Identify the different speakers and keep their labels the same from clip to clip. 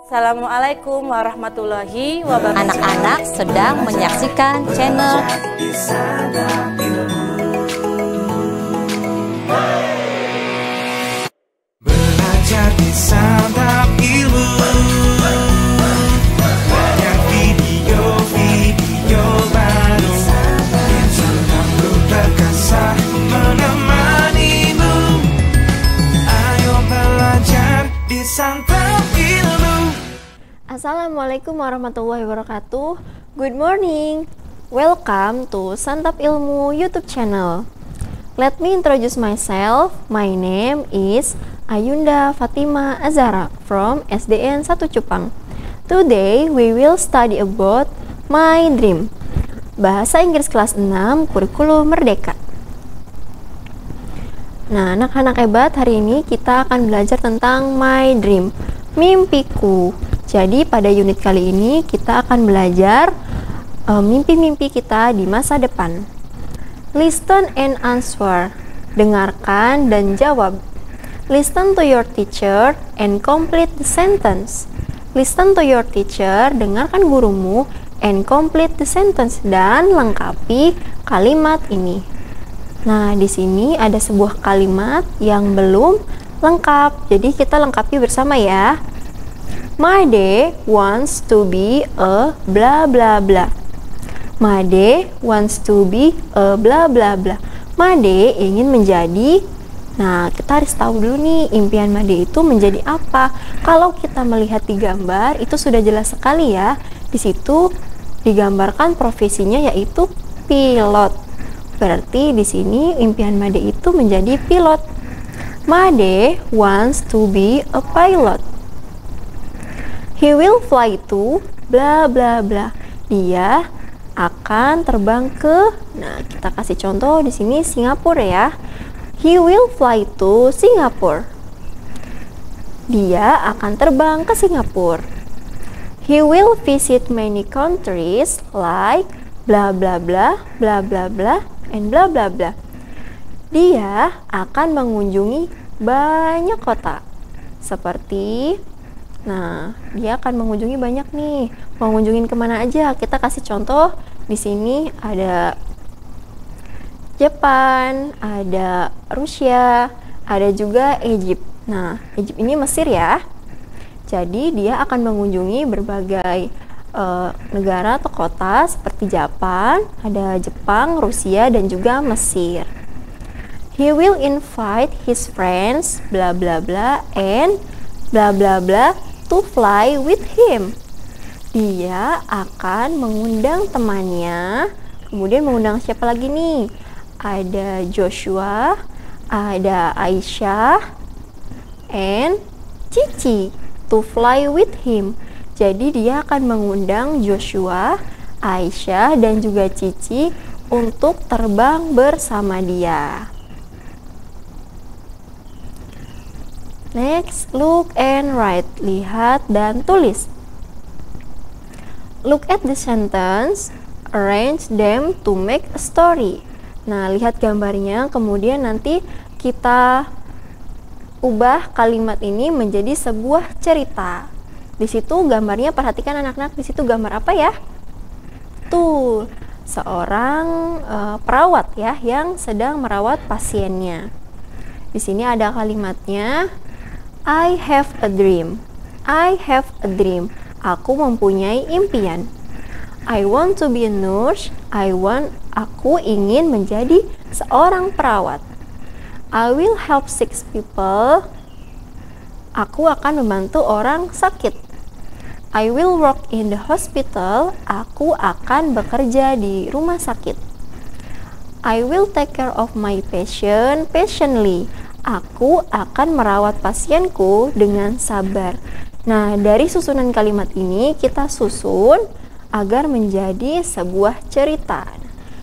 Speaker 1: Assalamualaikum warahmatullahi wabarakatuh.
Speaker 2: Anak-anak sedang menyaksikan channel
Speaker 3: Belajar di Santap Ilmu. Banyak video baru yang selalu perkasa menemanimu. Ayo belajar di Santap Ilmu.
Speaker 4: Assalamualaikum warahmatullahi wabarakatuh. Good morning. Welcome to Santap Ilmu YouTube channel. Let me introduce myself. My name is Ayunda Fatima Azara from SDN 1 Cupang. Today we will study about my dream. Bahasa Inggris kelas 6 kurikulum merdeka. Nah, anak-anak hebat, hari ini kita akan belajar tentang my dream, mimpiku. Jadi pada unit kali ini kita akan belajar mimpi-mimpi kita di masa depan. Listen and answer. Dengarkan dan jawab. Listen to your teacher and complete the sentence. Listen to your teacher, dengarkan gurumu, and complete the sentence, dan lengkapi kalimat ini. Nah, di sini ada sebuah kalimat yang belum lengkap. Jadi kita lengkapi bersama ya. My day wants to be a blah blah blah. Made wants to be a blah blah blah. Made ingin menjadi. Nah, kita harus tahu dulu nih impian Made itu menjadi apa. Kalau kita melihat di gambar itu sudah jelas sekali ya. Di situ digambarkan profesinya yaitu pilot. Berarti di sini impian Made itu menjadi pilot. Made wants to be a pilot. He will fly to blah blah blah. Dia akan terbang ke, nah kita kasih contoh di sini Singapura ya. He will fly to Singapore. Dia akan terbang ke Singapura. He will visit many countries like blah blah blah, blah blah blah, and blah blah blah. Dia akan mengunjungi banyak kota. Seperti, nah, dia akan mengunjungi banyak nih. Mau ngunjungin kemana aja? Kita kasih contoh. Di sini ada Jepang, ada Rusia, ada juga Egypt. Nah, Egypt ini Mesir ya. Jadi dia akan mengunjungi berbagai negara atau kota seperti Jepang, ada Jepang, Rusia, dan juga Mesir. He will invite his friends, blah blah blah, and blah blah blah to fly with him. Dia akan mengundang temannya. Kemudian mengundang siapa lagi nih? Ada Joshua, ada Aisyah, and Cici to fly with him. Jadi dia akan mengundang Joshua, Aisyah, dan juga Cici untuk terbang bersama dia. Next, look and write. Lihat dan tulis. Look at the sentence, arrange them to make a story. Nah, lihat gambarnya, kemudian nanti kita ubah kalimat ini menjadi sebuah cerita. Di situ gambarnya, perhatikan anak-anak, di situ gambar apa ya? Tuh, seorang perawat ya yang sedang merawat pasiennya. Di sini ada kalimatnya, I have a dream. I have a dream. Aku mempunyai impian. I want to be a nurse. Aku ingin menjadi seorang perawat. I will help 6 people. Aku akan membantu orang sakit. I will work in the hospital. Aku akan bekerja di rumah sakit. I will take care of my patient patiently. Aku akan merawat pasienku dengan sabar. Nah, dari susunan kalimat ini kita susun agar menjadi sebuah cerita.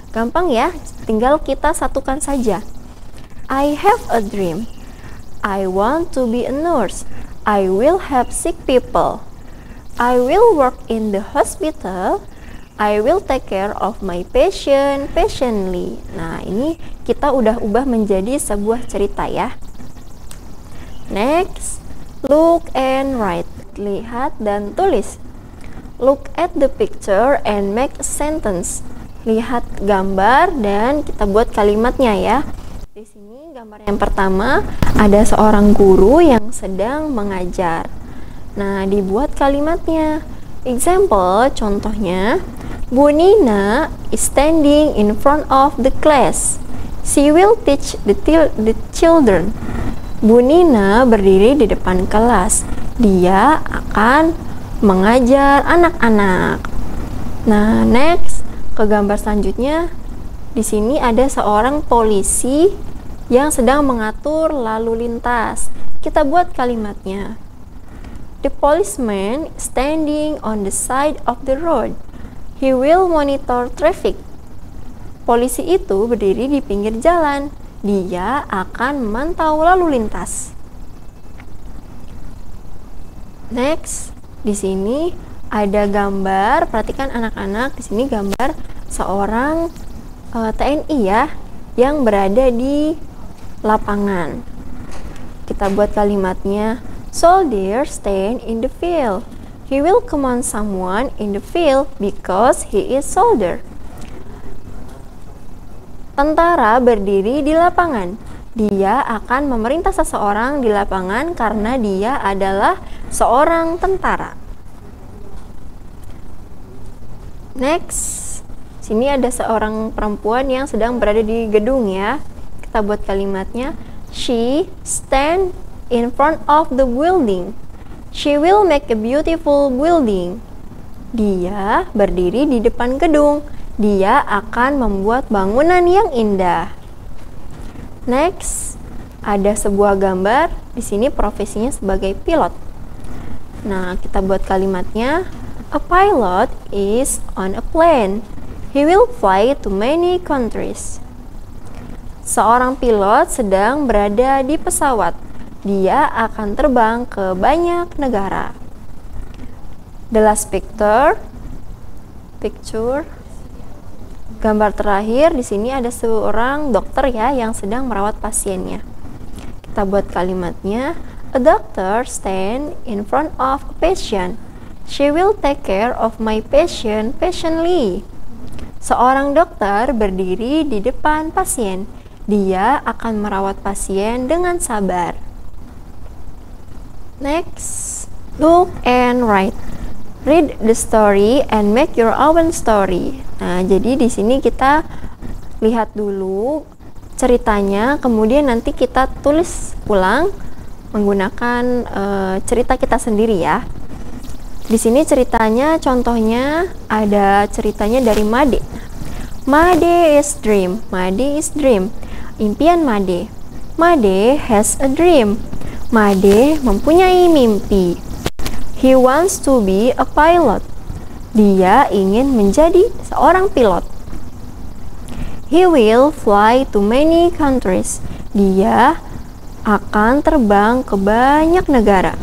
Speaker 4: Gampang ya, tinggal kita satukan saja. I have a dream. I want to be a nurse. I will help sick people. I will work in the hospital. I will take care of my patient patiently. Nah, ini kita udah ubah menjadi sebuah cerita ya. Next, look and write. Lihat dan tulis. Look at the picture and make a sentence. Lihat gambar dan kita buat kalimatnya ya. Di sini gambar yang pertama ada seorang guru yang sedang mengajar. Nah, dibuat kalimatnya. Example, contohnya, Bu Nina is standing in front of the class. She will teach the children. Bu Nina berdiri di depan kelas. Dia akan mengajar anak-anak. Nah, next ke gambar selanjutnya. Di sini ada seorang polisi yang sedang mengatur lalu lintas. Kita buat kalimatnya. The policeman standing on the side of the road. He will monitor traffic. Polisi itu berdiri di pinggir jalan. Dia akan memantau lalu lintas. Next, di sini ada gambar. Perhatikan anak-anak, di sini gambar seorang TNI ya, yang berada di lapangan. Kita buat kalimatnya. Soldier stand in the field. He will command someone in the field because he is soldier. Tentara berdiri di lapangan. Dia akan memerintah seseorang di lapangan karena dia adalah seorang tentara. Next, sini ada seorang perempuan yang sedang berada di gedung ya. Kita buat kalimatnya. She stand in front of the building. She will make a beautiful building. Dia berdiri di depan gedung. Dia akan membuat bangunan yang indah. Next, ada sebuah gambar. Di sini profesinya sebagai pilot. Nah, kita buat kalimatnya. A pilot is on a plane. He will fly to many countries. Seorang pilot sedang berada di pesawat. Dia akan terbang ke banyak negara. The last picture. Gambar terakhir di sini ada seorang dokter ya yang sedang merawat pasiennya. Kita buat kalimatnya. A doctor stand in front of a patient. She will take care of my patient patiently. Seorang dokter berdiri di depan pasien. Dia akan merawat pasien dengan sabar. Next, look and write. Read the story and make your own story. Nah, jadi di sini kita lihat dulu ceritanya, kemudian nanti kita tulis ulang menggunakan cerita kita sendiri ya. Di sini ceritanya, contohnya ada ceritanya dari Made. Made is dream. Made is dream. Impian Made. Made has a dream. Made mempunyai mimpi. He wants to be a pilot. Dia ingin menjadi seorang pilot. He will fly to many countries. Dia akan terbang ke banyak negara.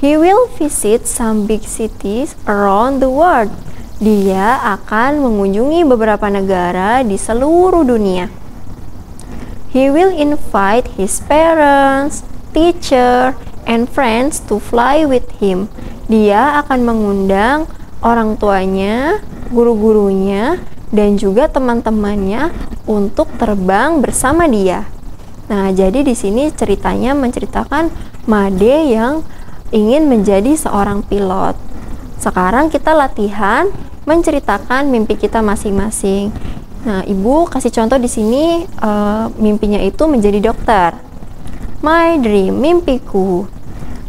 Speaker 4: He will visit some big cities around the world. Dia akan mengunjungi beberapa negara di seluruh dunia. He will invite his parents, teacher, and friends to fly with him. Dia akan mengundang orang tuanya, guru-gurunya, dan juga teman-temannya untuk terbang bersama dia. Nah, jadi di sini ceritanya menceritakan Made yang ingin menjadi seorang pilot. Sekarang kita latihan menceritakan mimpi kita masing-masing. Nah, Ibu kasih contoh di sini, mimpinya itu menjadi dokter. My dream, mimpiku.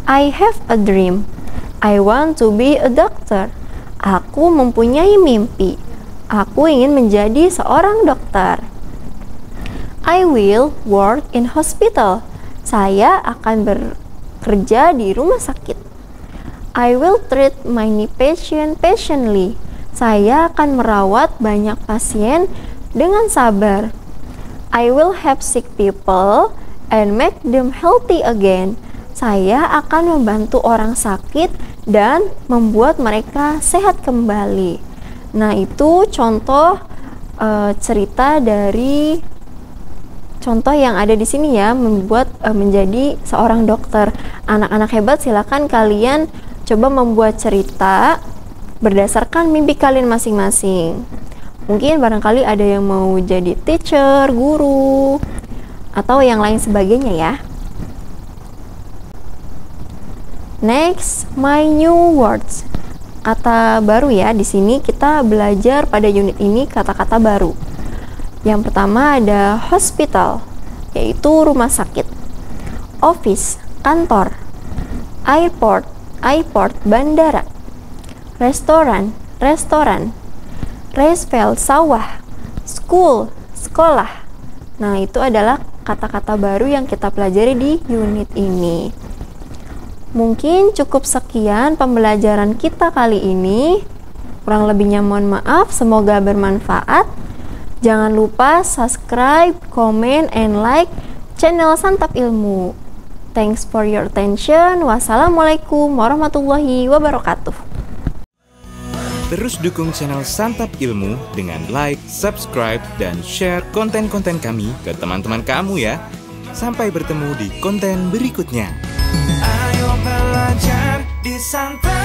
Speaker 4: I have a dream. I want to be a doctor. Aku mempunyai mimpi. Aku ingin menjadi seorang dokter. I will work in hospital. Saya akan bekerja di rumah sakit. I will treat many patients patiently. Saya akan merawat banyak pasien dengan sabar. I will help sick people and make them healthy again. Saya akan membantu orang sakit dan membuat mereka sehat kembali. Nah, itu contoh cerita dari contoh yang ada di sini ya, membuat menjadi seorang dokter. Anak-anak hebat, silakan kalian coba membuat cerita berdasarkan mimpi kalian masing-masing. Mungkin barangkali ada yang mau jadi teacher, guru, atau yang lain sebagainya ya. Next, my new words. Kata baru ya, di sini kita belajar pada unit ini kata-kata baru. Yang pertama ada hospital, yaitu rumah sakit. Office, kantor. Airport, bandara. Restoran, restoran. Rice-field, sawah. School, sekolah. Nah, itu adalah kata-kata baru yang kita pelajari di unit ini. Mungkin cukup sekian pembelajaran kita kali ini. Kurang lebihnya mohon maaf, semoga bermanfaat. Jangan lupa subscribe, comment, and like channel Santap Ilmu. Thanks for your attention. Wassalamualaikum warahmatullahi wabarakatuh.
Speaker 5: Terus dukung channel Santap Ilmu dengan like, subscribe, dan share konten-konten kami ke teman-teman kamu ya. Sampai bertemu di konten berikutnya.
Speaker 3: Ayo belajar di Santap